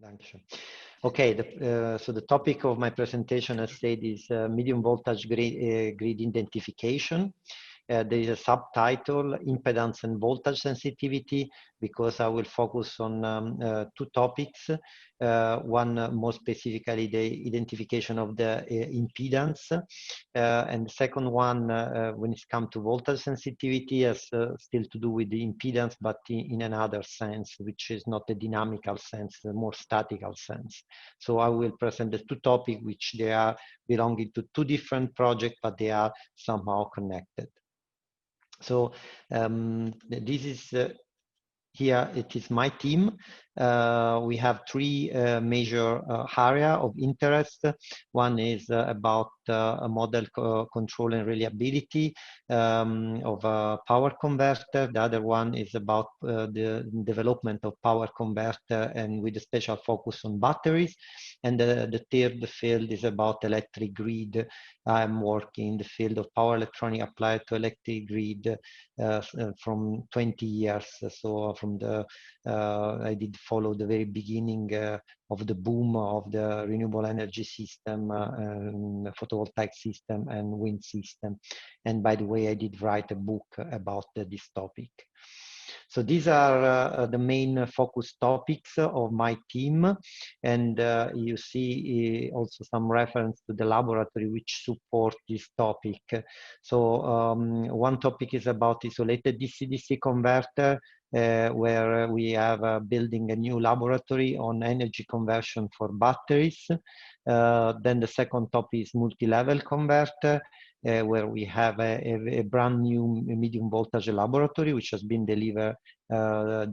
Dankeschön. Okay, so the topic of my presentation, as said, is medium voltage grid identification. There is a subtitle, impedance and voltage sensitivity, because I will focus on two topics. One more specifically, the identification of the impedance, and the second one, when it comes to voltage sensitivity, has still to do with the impedance, but in another sense, which is not a dynamical sense, a more statical sense. So I will present the two topics, which they are belonging to two different projects, but they are somehow connected. So this is here, it is my team. We have three major areas of interest. One is about a model control and reliability of a power converter. The other one is about the development of power converter and with a special focus on batteries. And the third field is about electric grid. I'm working in the field of power electronics applied to electric grid from 20 years. So from the, I did follow the very beginning of the boom of the renewable energy system, photovoltaic system and wind system. And by the way, I did write a book about this topic. So these are the main focus topics of my team. And you see also some reference to the laboratory which support this topic. So one topic is about isolated DC-DC converter, where we have building a new laboratory on energy conversion for batteries. Then the second topic is multi-level converter, where we have a brand new medium voltage laboratory, which has been delivered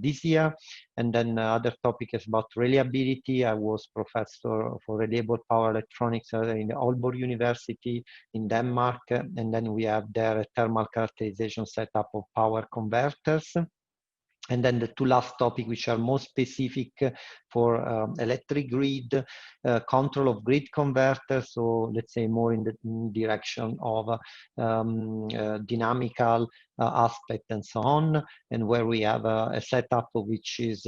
this year. And then other topic is about reliability. I was professor for reliable power electronics in the Aalborg University in Denmark. And then we have there a thermal characterization setup of power converters. And then the two last topics, which are more specific for electric grid, control of grid converters, so let's say more in the direction of dynamical aspect and so on, and where we have a setup which is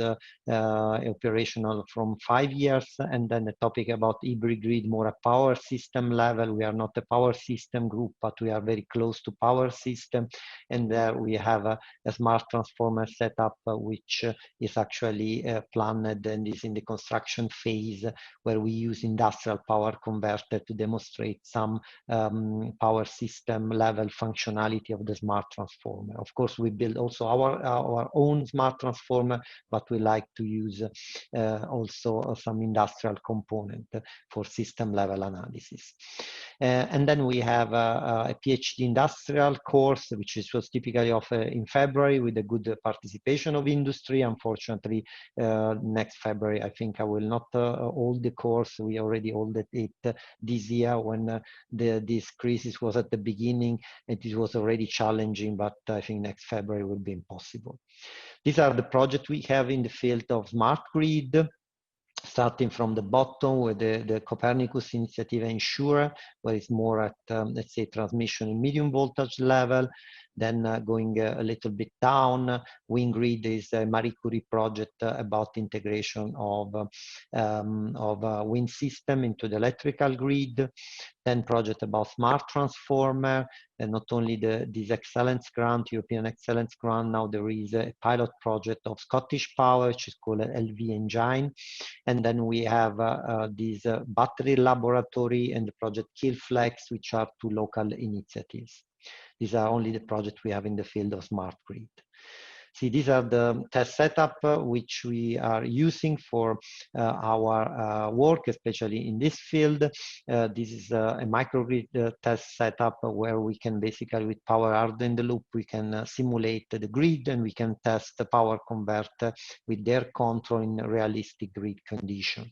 operational from 5 years, and then a topic about hybrid grid, more a power system level. We are not a power system group, but we are very close to power system, and there we have a smart transformer setup which is actually planned and is in the construction phase, where we use industrial power converter to demonstrate some power system level functionality of the smart transformer. Of course, we build also our own smart transformer, but we like to use also some industrial component for system level analysis. And then we have a PhD industrial course, which was typically offered in February with a good participation of industry. Unfortunately, next February, I think I will not hold the course. We already held it this year when this crisis was at the beginning, and it was already challenging, but I think next February will be impossible. These are the projects we have in the field of smart grid, starting from the bottom with the Copernicus initiative Ensure, where it's more at, let's say, transmission and medium voltage level. Then going a little bit down, WindGrid is a Marie Curie project about integration of wind system into the electrical grid. Then project about smart transformer, and not only this excellence grant, European excellence grant, now there is a pilot project of Scottish Power, which is called LV Engine. And then we have this battery laboratory and the project KillFlex, which are two local initiatives. These are only the projects we have in the field of smart grid. See, these are the test setup which we are using for our work, especially in this field. This is a microgrid test setup where we can basically, with power hardware in the loop, we can simulate the grid, and we can test the power converter with their control in realistic grid condition.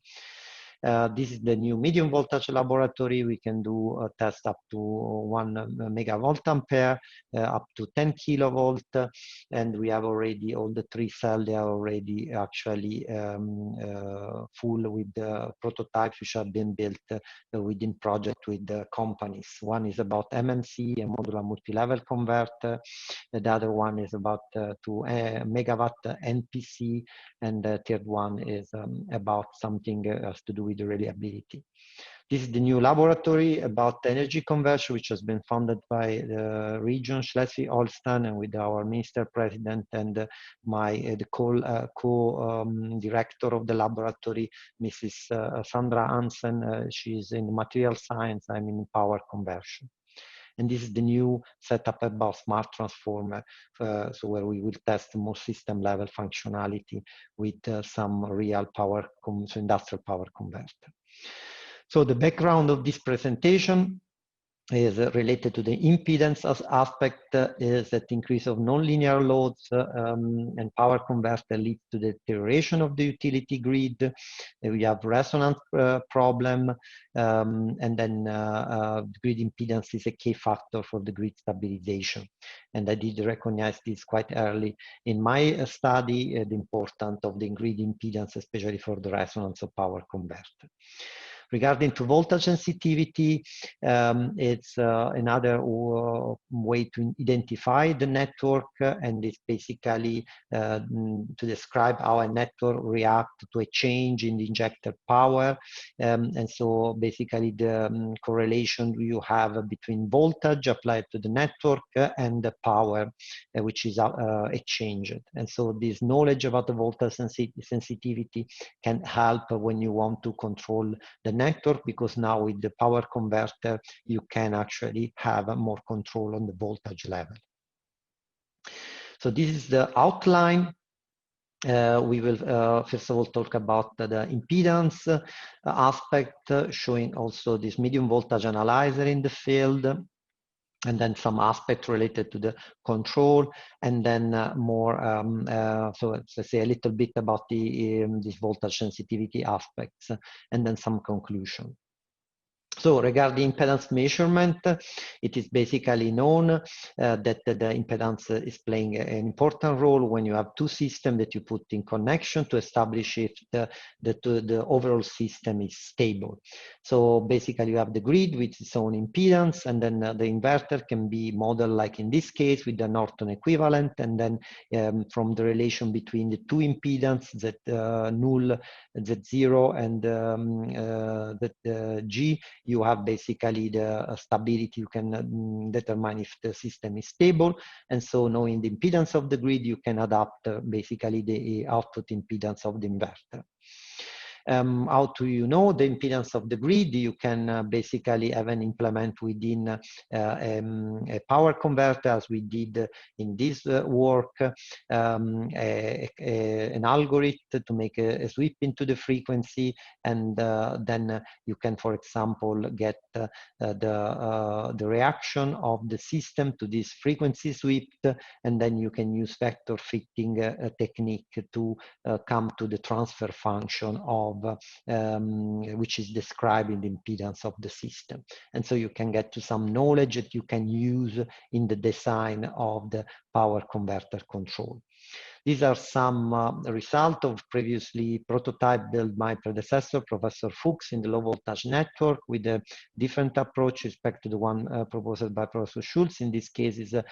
This is the new medium voltage laboratory. We can do a test up to 1 megavolt ampere, up to 10 kilovolt, and we have already all the 3 cells. They are already actually full with the prototypes which have been built within project with the companies. One is about MMC, a modular multi-level converter. The other one is about 2 megawatt NPC, and the third one is about something has to do with the reliability. This is the new laboratory about energy conversion, which has been funded by the region Schleswig-Holstein, and with our minister president and the co-director of the laboratory, Mrs. Sandra Hansen. She's in material science, I'm in power conversion. And this is the new setup about smart transformer, so where we will test more system level functionality with some real power, so industrial power converter. So the background of this presentation is related to the impedance aspect, is that increase of nonlinear loads and power converter leads to the deterioration of the utility grid. We have resonance problem, and then grid impedance is a key factor for the grid stabilization. And I did recognize this quite early in my study, the importance of the grid impedance, especially for the resonance of power converter. Regarding to voltage sensitivity, it's another way to identify the network, and it's basically to describe how a network reacts to a change in the injected power. And so basically the correlation you have between voltage applied to the network and the power, which is exchanged. And so this knowledge about the voltage sensitivity can help when you want to control the network, because now with the power converter you can actually have more control on the voltage level. So this is the outline. We will first of all talk about the impedance aspect, showing also this medium voltage analyzer in the field, and then some aspects related to the control, and then more, so let's say a little bit about the this voltage sensitivity aspects, and then some conclusion. So regarding impedance measurement, it is basically known that the impedance is playing an important role when you have two systems that you put in connection to establish if the overall system is stable. So basically you have the grid with its own impedance, and then the inverter can be modeled like in this case with the Norton equivalent, and then from the relation between the two impedances, that null, Z0, and that G, you have basically the stability. You can determine if the system is stable, and so knowing the impedance of the grid, you can adapt basically the output impedance of the inverter. How do you know the impedance of the grid? You can basically even implement within a power converter, as we did in this work, an algorithm to make a sweep into the frequency, and then you can, for example, get the reaction of the system to this frequency sweep, and then you can use vector fitting technique to come to the transfer function of which is describing the impedance of the system. And so you can get to some knowledge that you can use in the design of the power converter control. These are some results of previously prototype built by predecessor, Professor Fuchs, in the low voltage network, with a different approach with respect to the one proposed by Professor Schulz. In this case is a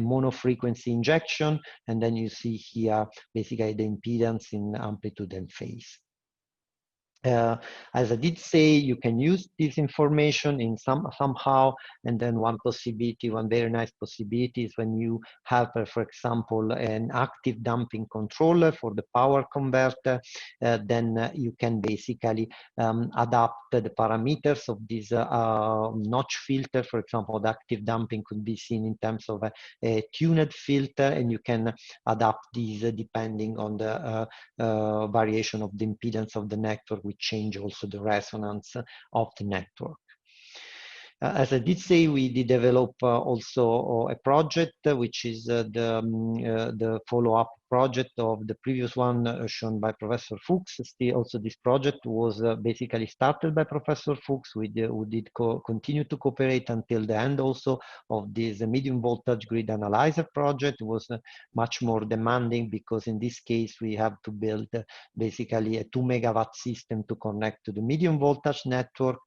mono frequency injection, and then you see here basically the impedance in amplitude and phase. As I did say, you can use this information in somehow, and then one possibility, one very nice possibility is when you have, for example, an active damping controller for the power converter, then you can basically adapt the parameters of this notch filter. For example, the active damping could be seen in terms of a tuned filter, and you can adapt these depending on the variation of the impedance of the network, which change also the resonance of the network. As I did say, we did develop also a project which is the follow-up project of the previous one shown by Professor Fuchs. Still, also this project was basically started by Professor Fuchs. We did continue to cooperate until the end also of this medium voltage grid analyzer project. It was much more demanding because in this case we have to build basically a 2 megawatt system to connect to the medium voltage network.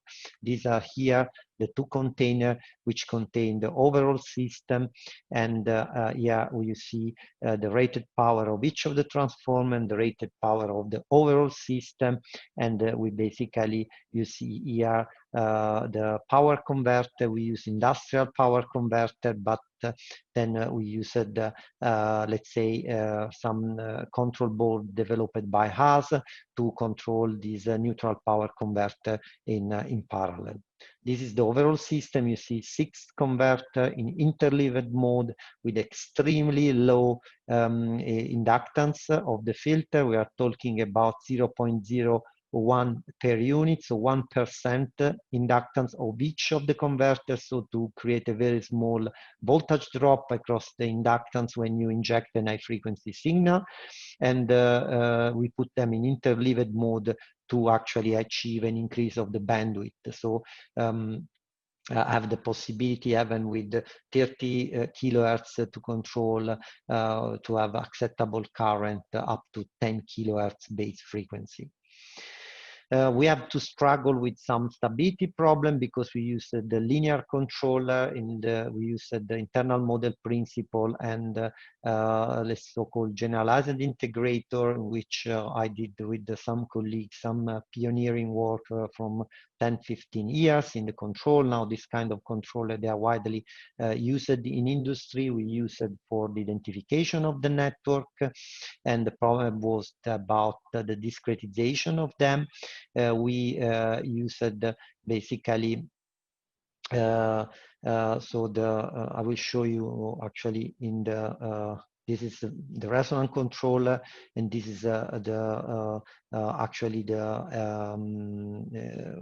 These are here the two containers which contain the overall system, and here you see the rated power of each of the transformer and the rated power of the overall system. And we basically, you see here the power converter. We use industrial power converter, but then we used, let's say, some control board developed by us to control this neutral power converter in parallel. This is the overall system. You see 6 converter in interleaved mode with extremely low inductance of the filter. We are talking about 0.01 per unit, so 1% inductance of each of the converters, so to create a very small voltage drop across the inductance when you inject an high frequency signal. And we put them in interleaved mode to actually achieve an increase of the bandwidth. So have the possibility even with 30 kilohertz to control, to have acceptable current up to 10 kilohertz base frequency. We have to struggle with some stability problem because we use the linear controller we use the internal model principle and the so-called generalized integrator, which I did with some colleagues, some pioneering work from 10-15 years in the control. Now this kind of controller, they are widely used in industry. We use it for the identification of the network, and the problem was about the discretization of them. We used basically I will show you actually in the this is the resonance controller, and this is actually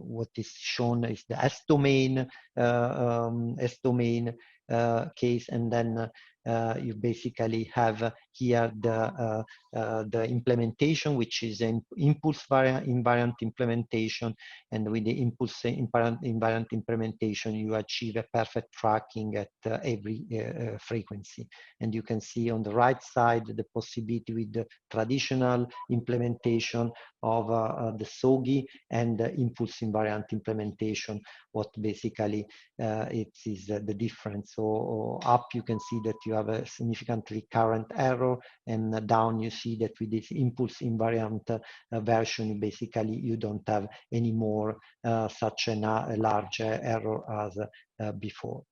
what is shown is the S domain case, and then you basically have here the implementation, which is an impulse invariant implementation, and with the impulse invariant implementation you achieve a perfect tracking at every frequency. And you can see on the right side the possibility with the traditional implementation of the SOGI and the impulse invariant implementation, what basically it is the difference. So up you can see that you have a significantly current error, and down you see that with this impulse invariant version, basically you don't have any more such a large error as before.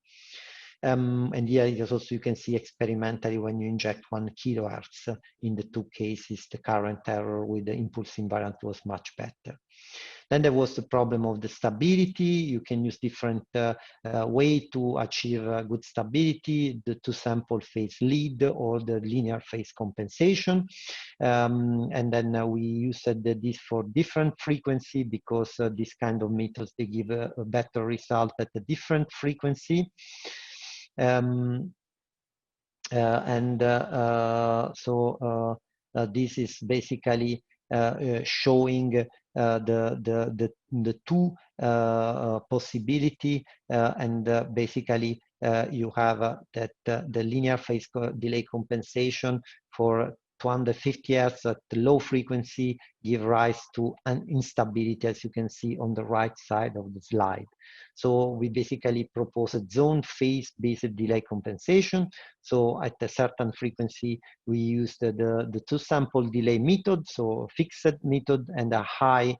And here is also you can see experimentally when you inject 1 kilohertz in the two cases, the current error with the impulse invariant was much better. Then there was the problem of the stability. You can use different way to achieve good stability, the two sample phase lead or the linear phase compensation. And then we used this for different frequency because this kind of methods, they give a better result at a different frequency. This is basically showing the two possibility, and basically you have that the linear phase delay compensation for 250 Hz at the low frequency give rise to an instability, as you can see on the right side of the slide. So we basically propose a zone phase-based delay compensation. So at a certain frequency, we use the two sample delay method, so fixed method, and a high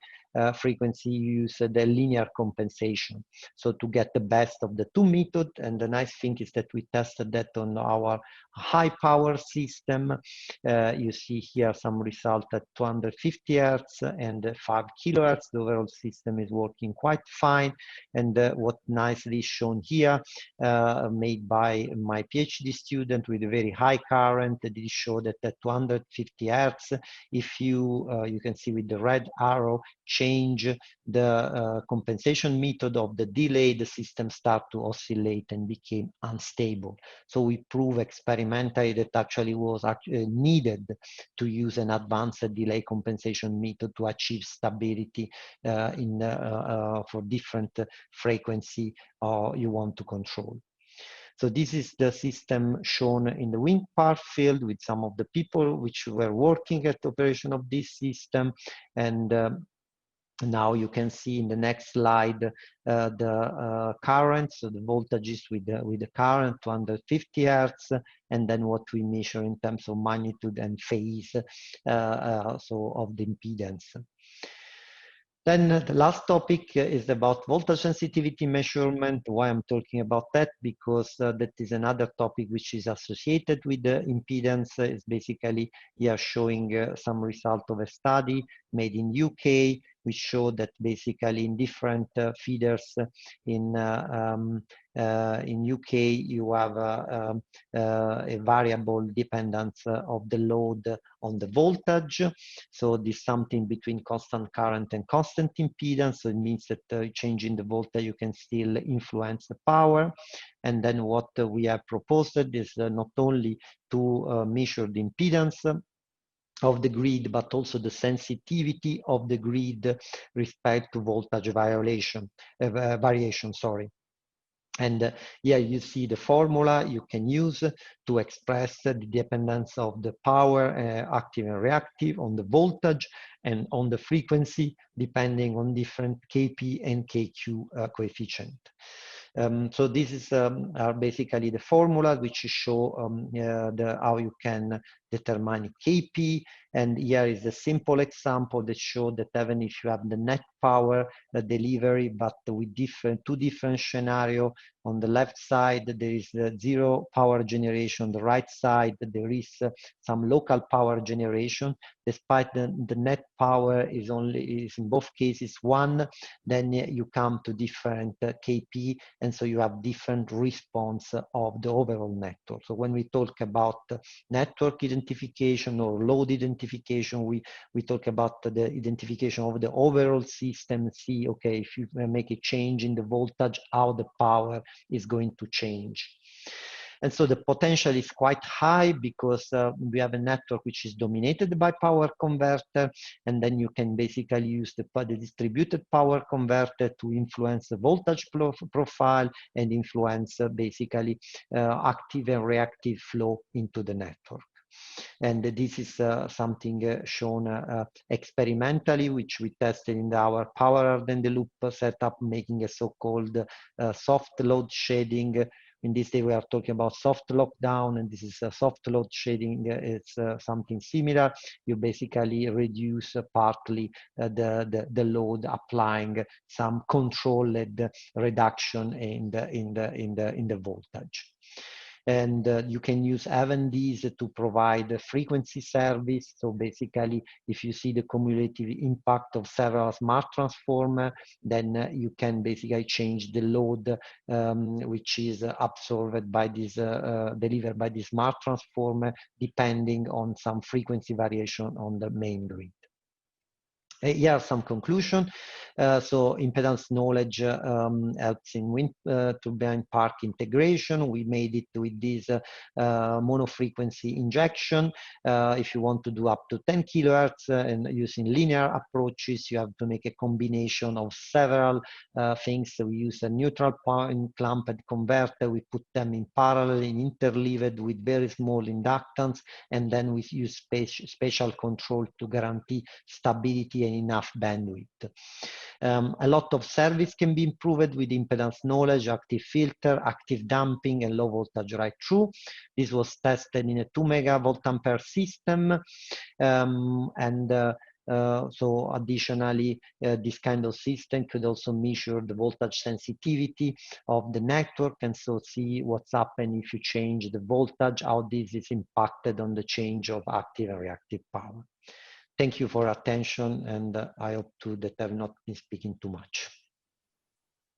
frequency use the linear compensation. So to get the best of the two methods, and the nice thing is that we tested that on our high power system. You see here some result at 250 Hz and 5 kilohertz. The overall system is working quite fine. And what nicely shown here, made by my PhD student with a very high current, that it showed that at 250 Hz, if you can see with the red arrow, change change the compensation method of the delay, the system start to oscillate and became unstable. So we prove experimentally that actually was needed to use an advanced delay compensation method to achieve stability for different frequency you want to control. So this is the system shown in the wind park field with some of the people which were working at the operation of this system. And now you can see in the next slide the current, so the voltages with the current 250 Hertz, and then what we measure in terms of magnitude and phase, so of the impedance. Then the last topic is about voltage sensitivity measurement. Why I'm talking about that? Because that is another topic which is associated with the impedance. Is basically here showing some result of a study made in UK, which showed that basically in different feeders in UK you have a variable dependence of the load on the voltage. So this is something between constant current and constant impedance. So it means that changing the voltage, you can still influence the power. And then what we have proposed is not only to measure the impedance of the grid, but also the sensitivity of the grid respect to voltage variation. And here you see the formula you can use to express the dependence of the power, active and reactive, on the voltage and on the frequency, depending on different Kp and Kq coefficient. So this is are basically the formula which show how you can determine Kp. And here is a simple example that shows that even if you have the net power delivery, but with two different scenarios, on the left side there is zero power generation, on the right side there is some local power generation. Despite the net power is in both cases 1, then you come to different Kp, and so you have different response of the overall network. So when we talk about network identification or load identification, we talk about the identification of the overall system, see, okay, if you make a change in the voltage, how the power is going to change. And so the potential is quite high because we have a network which is dominated by power converter, and then you can basically use the distributed power converter to influence the voltage profile and influence basically active and reactive flow into the network. And this is something shown experimentally, which we tested in our power hardened loop setup, making a so-called soft load shading. In this day, we are talking about soft lockdown, and this is a soft load shading. It's something similar. You basically reduce partly the load, applying some controlled reduction in the voltage. And you can use even these to provide a frequency service. So basically, if you see the cumulative impact of several smart transformers, then you can basically change the load which is absorbed by this, delivered by the smart transformer, depending on some frequency variation on the main grid. Here are some conclusion. So impedance knowledge helps in wind turbine park integration. We made it with this monofrequency injection. If you want to do up to 10 kilohertz and using linear approaches, you have to make a combination of several things. So we use a neutral point clamped converter. We put them in parallel and interleaved with very small inductance, and then we use spatial control to guarantee stability and enough bandwidth. A lot of service can be improved with impedance knowledge, active filter, active damping, and low voltage right through. This was tested in a 2 megavolt-ampere system, so additionally, this kind of system could also measure the voltage sensitivity of the network, and so see what's happening if you change the voltage, how this is impacted on the change of active and reactive power. Thank you for attention, and I hope that I have not been speaking too much.